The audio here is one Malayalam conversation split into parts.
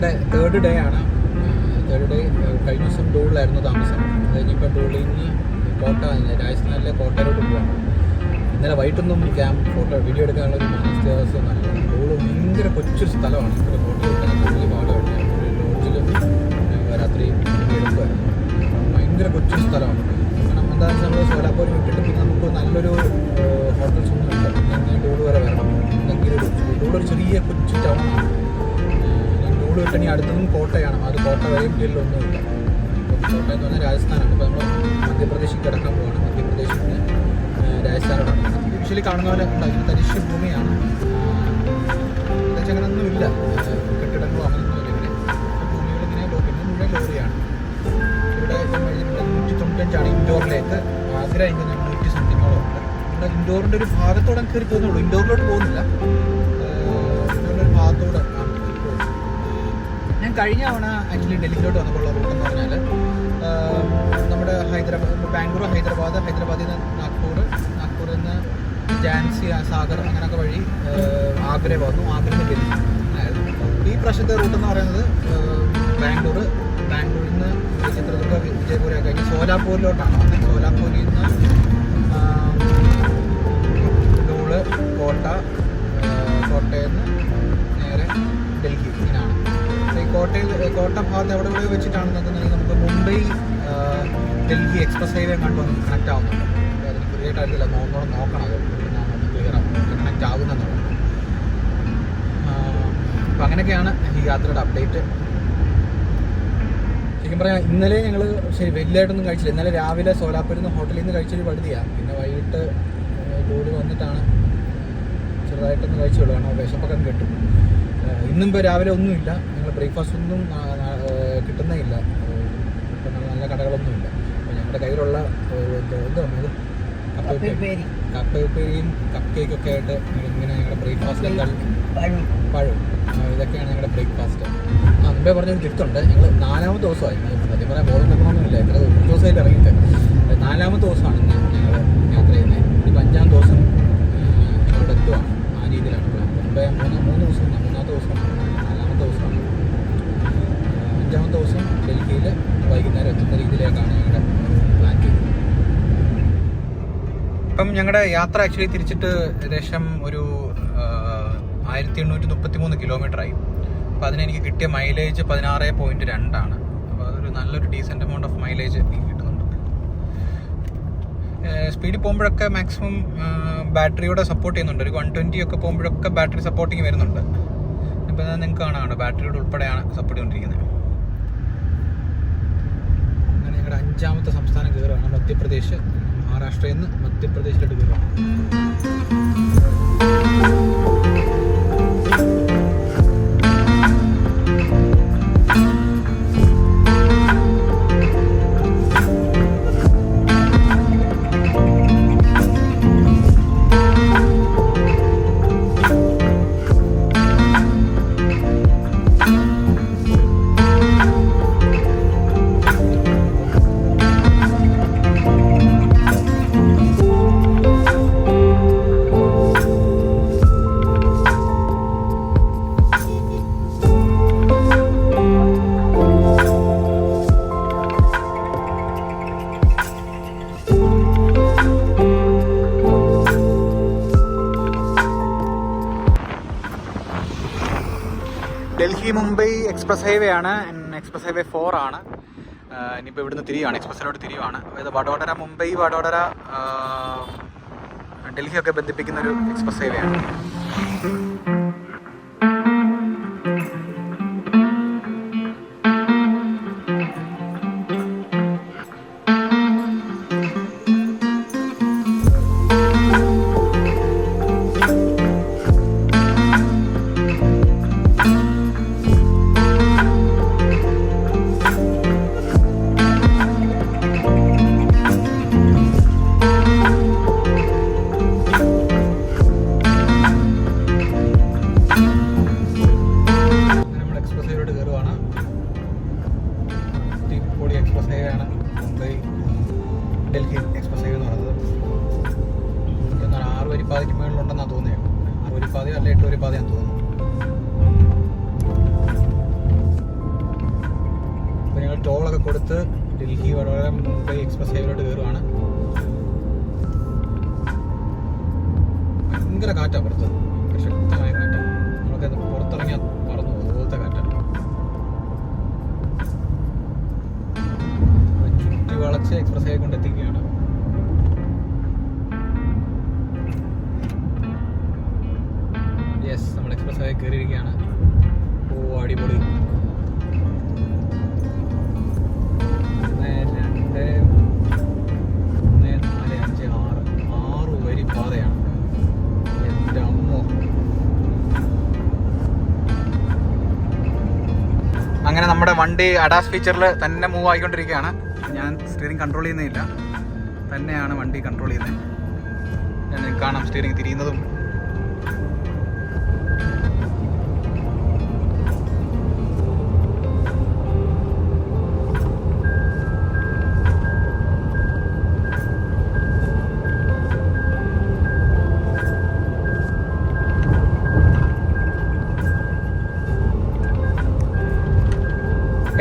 ഞങ്ങളുടെ തേർഡ് ഡേ ആണ്. തേർഡ് ഡേ കഴിഞ്ഞ ദിവസം ഡോളിലായിരുന്നു താമസം. അത് കഴിഞ്ഞിപ്പോൾ ഡോളിൽ നിന്ന് കോട്ട, രാജസ്ഥാനിലെ കോട്ടയിലോട്ട് പോകാം. ഇന്നലെ വൈകിട്ടൊന്നും വീഡിയോ എടുക്കാനുള്ള ഒരു മാനസികാവസ്ഥയൊന്നുമല്ല. ഡോള് ഭയങ്കര കൊച്ചൊരു സ്ഥലമാണ്. ഹോട്ടലിൽ വലിയ പാടുമായിട്ട് ലോഡ്ജിൽ രാത്രി എടുക്കുമായിരുന്നു. ഭയങ്കര കൊച്ചൊരു സ്ഥലമാണ്. കാരണം എന്താണെന്ന് വെച്ചാൽ നമ്മൾ സോലാപ്പൂർ വിട്ടിട്ട് പിന്നെ നമുക്ക് നല്ലൊരു ഹോട്ടൽസ് ഒന്നും ഇല്ല. പിന്നെ ഡോള് വരെ വരണം. എന്തെങ്കിലും ഡോളൊരു ചെറിയ കൊച്ചു ടൗണാണ്. ഡോള് വിട്ട് ഇനി അടുത്തതും കോട്ടയാണ്. അത് കോട്ട വരെയും ജില്ലയിലൊന്നുമില്ല. കോട്ട എന്ന് പറഞ്ഞാൽ രാജസ്ഥാനാണ്. ഇപ്പോൾ നമ്മൾ മധ്യപ്രദേശിൽ കിടക്കാൻ പോവാണ്. മധ്യപ്രദേശിൽ നിന്ന് രാജസ്ഥാനോടാണ്. യൂഷ്വലി കാണുന്ന പോലെ ഉണ്ടാകുന്ന തരിശ് ഭൂമിയാണ്. അങ്ങനെയൊന്നുമില്ല, കെട്ടിടങ്ങളോ അങ്ങനെയൊന്നുമില്ല. ഇങ്ങനെ ഭൂമികൾ ഇങ്ങനെ പിന്നെ മുഴുവൻ ലോറിയാണ്. ഇവിടെ 195 ഇൻഡോറിലേക്ക്. ആഗ്ര ഇങ്ങനെ 100 സംതിങ്ങോളം ഉണ്ട്. ഇവിടെ ഇൻഡോറിൻ്റെ ഒരു ഭാഗത്തോടെ കയറി പോകുന്നുള്ളൂ. ഇൻഡോറിലോട്ട് പോകുന്നില്ല, ഇൻഡോറിൻ്റെ ഒരു ഭാഗത്തോടെ ആണ് പോകുന്നത്. ഞാൻ കഴിഞ്ഞ തവണ ആക്ച്വലി ഡൽഹിയിലോട്ട് വന്നപ്പോൾ ഉള്ള റൂട്ട് എന്ന് പറഞ്ഞാൽ നമ്മുടെ ബാംഗ്ലൂർ, ഹൈദരാബാദിൽ നിന്ന് നാഗ്പൂരിൽ നിന്ന് ജാൻസി, സാഗർ അങ്ങനെയൊക്കെ വഴി ആഗ്ര വന്നു. ആഗ്രയിൽ നിന്ന് ഡൽഹി ആയിരുന്നു. ഈ പ്രാവശ്യത്തെ റൂട്ട് എന്ന് പറയുന്നത് ബാംഗ്ലൂരിൽ നിന്ന് ചിത്രദുർഗ, വിജയപുരം കഴിഞ്ഞ് സോലാപ്പൂരിലോട്ടാണ് വന്നത്. സോലാപ്പൂരിൽ നിന്ന് ഡോള്, കോട്ടയിൽ നിന്ന് നേരെ ഡൽഹി. ഇങ്ങനെയാണ് ഈ കോട്ട ഭാഗത്ത് എവിടെ വെച്ചിട്ടാണ് നോക്കുന്നുണ്ടെങ്കിൽ നമുക്ക് മുംബൈ ഡൽഹി എക്സ്പ്രസ് ഹൈവേ കണ്ടുവന്ന് കണക്ട് ആവുന്നുണ്ട്. അതിന് ക്ലിയർ ആയിട്ടില്ല, നോക്കണം അത് ക്ലിയർ ആവും, കണക്ട് ആകുന്നെന്നുള്ളത്. അപ്പം അങ്ങനെയൊക്കെയാണ് ഈ യാത്രയുടെ അപ്ഡേറ്റ്. ശരിക്കും പറയാം, ഇന്നലെ ഞങ്ങൾ വലിയതായിട്ടൊന്നും കഴിച്ചില്ല. ഇന്നലെ രാവിലെ സോലാപ്പൂരിൽ നിന്ന് ഹോട്ടലിൽ നിന്ന് കഴിച്ചൊരു വഴുതിയാണ്. പിന്നെ വൈകിട്ട് ഡോള് വന്നിട്ടാണ് ചെറുതായിട്ടൊന്ന് കഴിച്ചുള്ളൂ. കാരണം വിശപ്പൊക്കെ കിട്ടും. ഇന്നും ഇപ്പോൾ രാവിലെ ഒന്നുമില്ല. ഞങ്ങൾ ബ്രേക്ക്ഫാസ്റ്റ് ഒന്നും കിട്ടുന്നേ ഇല്ല. ഇപ്പം നല്ല കടകളൊന്നുമില്ല. അപ്പോൾ ഞങ്ങളുടെ കയ്യിലുള്ള എന്താണ് കപ്പയുപ്പേരിയും കപ്പ് കേക്കൊക്കെ ആയിട്ട് ഇങ്ങനെ ഞങ്ങളുടെ ബ്രേക്ക്ഫാസ്റ്റ് പഴം ഇതൊക്കെയാണ് ഞങ്ങളുടെ ബ്രേക്ക്ഫാസ്റ്റ്. മുമ്പേ പറഞ്ഞൊരു തിരുത്തുണ്ട്. ഞങ്ങൾ 4ാമത്തെ ദിവസമായി. സത്യം പറയാൻ ബോധം വെക്കണമെന്നില്ല. എത്ര ദിവസമായിട്ട് ഇറങ്ങിയിട്ട് 4ാമത്തെ ദിവസമാണ് ഇന്ന് ഞങ്ങൾ യാത്ര ചെയ്യുന്നത്. ഇപ്പം 5ാം ദിവസം ഞങ്ങളുടെ എത്തുവാണ്. ആ രീതിയിലാണ് മുമ്പേ 3 ദിവസം, 3ാമത്തെ ദിവസം, 4ാമത്തെ ദിവസമാണ്. 5ാമത്തെ ദിവസം ഡൽഹിയിൽ വൈകുന്നേരം എത്തുന്ന രീതിയിലേക്കാണ് ഞങ്ങളുടെ പ്ലാൻ ചെയ്തത്. ഇപ്പം ഞങ്ങളുടെ യാത്ര ആക്ച്വലി തിരിച്ചിട്ട് ഏകദേശം ഒരു 1833 കിലോമീറ്ററായി. അപ്പോൾ അതിനെനിക്ക് കിട്ടിയ മൈലേജ് 16.2 അപ്പോൾ അതൊരു നല്ലൊരു ഡീസൻറ്റ് എമൗണ്ട് ഓഫ് മൈലേജ് എനിക്ക് കിട്ടുന്നുണ്ട്. സ്പീഡിൽ പോകുമ്പോഴൊക്കെ മാക്സിമം ബാറ്ററിയോടെ സപ്പോർട്ട് ചെയ്യുന്നുണ്ട്. ഒരു 120 ഒക്കെ പോകുമ്പോഴൊക്കെ ബാറ്ററി സപ്പോർട്ടിങ് വരുന്നുണ്ട്. ഇപ്പോൾ നിങ്ങൾക്ക് കാണാം, ബാറ്ററിയോട് ഉൾപ്പെടെയാണ് സപ്പോർട്ട് ചെയ്തുകൊണ്ടിരിക്കുന്നത്. അങ്ങനെ ഞങ്ങളുടെ 5ാമത്തെ സംസ്ഥാനം കയറുകയാണ്. മധ്യപ്രദേശ്. മഹാരാഷ്ട്രയിൽ നിന്ന് മധ്യപ്രദേശിലോട്ട് കയറുകയാണ്. ഡൽഹി മുംബൈ എക്സ്പ്രസ് ഹൈവേ ആണ്. എക്സ്പ്രസ് ഹൈവേ 4 ആണ്. ഇനിയിപ്പോൾ ഇവിടുന്ന് തിരിയുവാണ്, എക്സ്പ്രസ്സിലോട്ട് തിരിയുവാണ്. അതായത് വഡോദര, മുംബൈ, വഡോദര, ഡൽഹിയൊക്കെ ബന്ധിപ്പിക്കുന്നൊരു എക്സ്പ്രസ് ഹൈവേ ആണ്. ഡൽഹി എക്സ്പ്രസ് ഹൈവേ എന്ന് പറയുന്നത് 6 വരിപ്പാതയ്ക്ക് മുകളിലുണ്ടെന്നാണ് തോന്നിയത്. 6 വരിപ്പാതയോ അല്ല 8 വരിപ്പാതയാണെന്ന് തോന്നുന്നു. ടോളൊക്കെ കൊടുത്ത് ഡൽഹി വടകര മുംബൈ എക്സ്പ്രസ് ഹൈവേയിലോട്ട് കയറുവാണ്. ഭയങ്കര കാറ്റാണ് പുറത്ത്, ശക്തമായ കാറ്റാണ്. നമുക്കത് പുറത്തിറങ്ങിയാൽ പറന്നു പോലത്തെ കാറ്റാണ്. ചുറ്റി വളച്ച് എക്സ്പ്രസ് ഹൈവേ കൊണ്ടെത്തിക്കുകയാണ്. യെസ്, നമ്മൾ എക്സ്പ്രസ് ഹൈവേ കയറിയിരിക്കുകയാണ്. ഓ അടിപൊളി. 6 വരി പാതയാണ്. എൻ്റെ അമ്മോ. അങ്ങനെ നമ്മുടെ വണ്ടി അഡാസ് ഫീച്ചറിൽ തന്നെ മൂവ് ആയിക്കൊണ്ടിരിക്കുകയാണ്. ഞാൻ സ്റ്റിയറിംഗ് കൺട്രോൾ ചെയ്യുന്നില്ല, തന്നെയാണ് വണ്ടി കൺട്രോൾ ചെയ്യുന്നത്. ഞാൻ കാണാം സ്റ്റിയറിംഗ് തിരിയുന്നതും.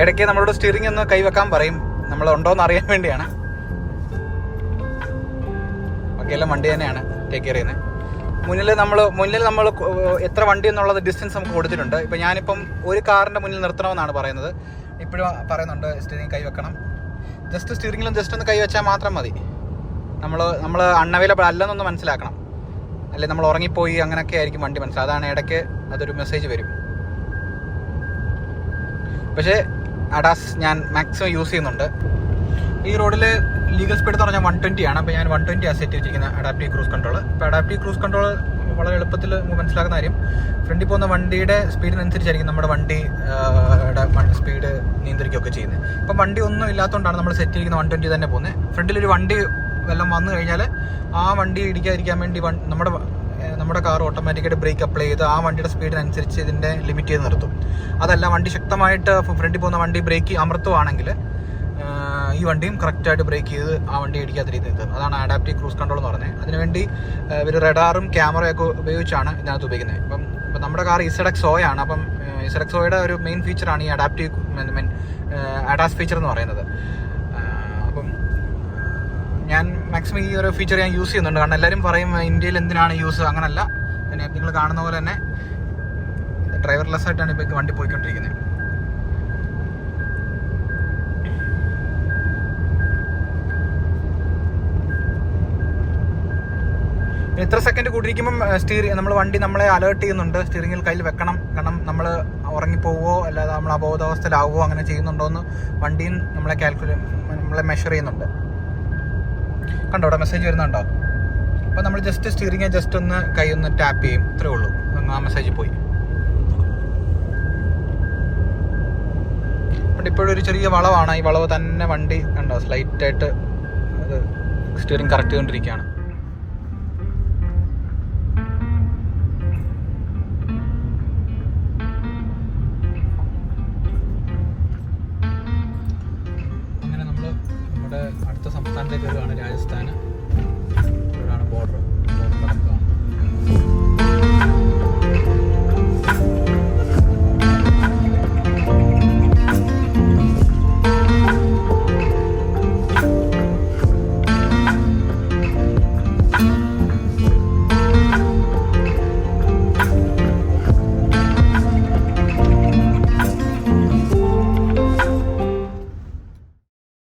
ഇടയ്ക്ക് നമ്മളോട് സ്റ്റിയറിംഗ് ഒന്ന് കൈവെക്കാൻ പറയും, നമ്മൾ ഉണ്ടോയെന്ന് അറിയാൻ വേണ്ടിയാണ്. ബാക്കിയെല്ലാം വണ്ടി തന്നെയാണ് ടേക്ക് കെയർ ചെയ്യുന്നത്. മുന്നിൽ നമ്മൾ എത്ര വണ്ടി എന്നുള്ളത് ഡിസ്റ്റൻസ് നമുക്ക് കൊടുത്തിട്ടുണ്ട്. ഇപ്പം ഞാനിപ്പം ഒരു കാറിൻ്റെ മുന്നിൽ നിർത്തണമെന്നാണ് പറയുന്നത്. ഇപ്പോഴും പറയുന്നുണ്ട് സ്റ്റിയറിംഗ് കൈവെക്കണം. ജസ്റ്റ് സ്റ്റിയറിംഗിലും ജസ്റ്റ് ഒന്ന് കൈവച്ചാൽ മാത്രം മതി. നമ്മൾ അൺഅവൈലബിൾ അല്ലെന്നൊന്ന് മനസ്സിലാക്കണം. അല്ലെങ്കിൽ നമ്മൾ ഉറങ്ങിപ്പോയി അങ്ങനെയൊക്കെ ആയിരിക്കും വണ്ടി മനസ്സിലാക്കുക. അതാണ് ഇടയ്ക്ക് അതൊരു മെസ്സേജ് വരും. പക്ഷേ അഡാസ് ഞാൻ മാക്സിമം യൂസ് ചെയ്യുന്നുണ്ട്. ഈ റോഡിൽ ലീഗൽ സ്പീഡ് എന്ന് പറഞ്ഞാൽ 120 ആണ്. അപ്പോൾ ഞാൻ 120 സെറ്റ് ചെയ്തിരിക്കുന്ന അഡാപ്റ്റീവ് ക്രൂസ് കൺട്രോൾ. ഇപ്പോൾ അഡാപ്റ്റീവ് ക്രൂസ് കൺട്രോൾ വളരെ എളുപ്പത്തിൽ മനസ്സിലാക്കുന്ന കാര്യം, ഫ്രണ്ടിൽ പോകുന്ന വണ്ടിയുടെ സ്പീഡിനനുസരിച്ചായിരിക്കും നമ്മുടെ വണ്ടി സ്പീഡ് നിയന്ത്രിക്കുകയൊക്കെ ചെയ്യുന്നത്. ഇപ്പം വണ്ടി ഒന്നും ഇല്ലാത്തതുകൊണ്ടാണ് നമ്മൾ സെറ്റ് ചെയ്തിരിക്കുന്ന 120 തന്നെ പോകുന്നത്. ഫ്രണ്ടിലൊരു വണ്ടി വല്ലതും വന്നു കഴിഞ്ഞാൽ ആ വണ്ടി ഇടിക്കാതിരിക്കാൻ വേണ്ടി നമ്മുടെ കാർ ഓട്ടോമാറ്റിക്കായിട്ട് ബ്രേക്ക് അപ്ലൈ ചെയ്ത് ആ വണ്ടിയുടെ സ്പീഡിനനുസരിച്ച് ഇതിൻ്റെ ലിമിറ്റ് ചെയ്ത് നിർത്തും. അതല്ല വണ്ടി ശക്തമായിട്ട് ഫ്രണ്ടിൽ പോകുന്ന വണ്ടി ബ്രേക്ക് അമർത്തുവാണെങ്കിൽ ഈ വണ്ടിയും കറക്റ്റായിട്ട് ബ്രേക്ക് ചെയ്ത് ആ വണ്ടി ഇടിക്കാത്ത രീതിയിൽ നിർത്തും. അതാണ് അഡാപ്റ്റീവ് ക്രൂസ് കൺട്രോൾ എന്ന് പറയുന്നത്. അതിനുവേണ്ടി ഒരു റഡാറും ക്യാമറയൊക്കെ ഉപയോഗിച്ചാണ് ഇതിനകത്ത് ഉപയോഗിക്കുന്നത്. ഇപ്പം നമ്മുടെ കാർ ZXO ആണ്. അപ്പം ZXOയുടെ ഒരു മെയിൻ ഫീച്ചറാണ് ഈ അഡാസ് ഫീച്ചർ എന്ന് പറയുന്നത്. അപ്പം ഞാൻ മാക്സിമം ഈ ഒരു ഫീച്ചർ ഞാൻ യൂസ് ചെയ്യുന്നുണ്ട്. കാരണം എല്ലാവരും പറയും ഇന്ത്യയിൽ എന്തിനാണ് യൂസ്, അങ്ങനല്ല. പിന്നെ നിങ്ങൾ കാണുന്ന പോലെ തന്നെ ഡ്രൈവർലെസ് ആയിട്ടാണ് ഇപ്പോൾ വണ്ടി പോയിക്കൊണ്ടിരിക്കുന്നത്. ഇത്ര സെക്കൻഡ് കൂട്ടിരിക്കുമ്പം നമ്മൾ വണ്ടി നമ്മളെ അലേർട്ട് ചെയ്യുന്നുണ്ട്, സ്റ്റിയറിംഗിൽ കയ്യിൽ വെക്കണം. കാരണം നമ്മൾ ഉറങ്ങിപ്പോവോ അല്ലാതെ നമ്മൾ അബോധാവസ്ഥയിലാവുമോ അങ്ങനെ ചെയ്യുന്നുണ്ടോ എന്ന് വണ്ടിയും നമ്മളെ മെഷർ ചെയ്യുന്നുണ്ട്. കണ്ടോ അവിടെ മെസ്സേജ് വരുന്നുണ്ടോ? അപ്പോൾ നമ്മൾ ജസ്റ്റ് സ്റ്റിയറിംഗ് ജസ്റ്റ് ഒന്ന് കൈ ഒന്ന് ടാപ്പ് ചെയ്യും, ഇത്രേ ഉള്ളൂ. ആ മെസ്സേജ് പോയി. അതുകൊണ്ട് ഇപ്പോഴൊരു ചെറിയ വളവാണ്. ഈ വളവ് തന്നെ വണ്ടി കണ്ടോ സ്ലൈറ്റായിട്ട് അത് സ്റ്റിയറിംഗ് കറക്റ്റ് ചെയ്തുകൊണ്ടിരിക്കുകയാണ്. അടുത്ത സംസ്ഥാനത്തേക്ക് വരുവാണ്,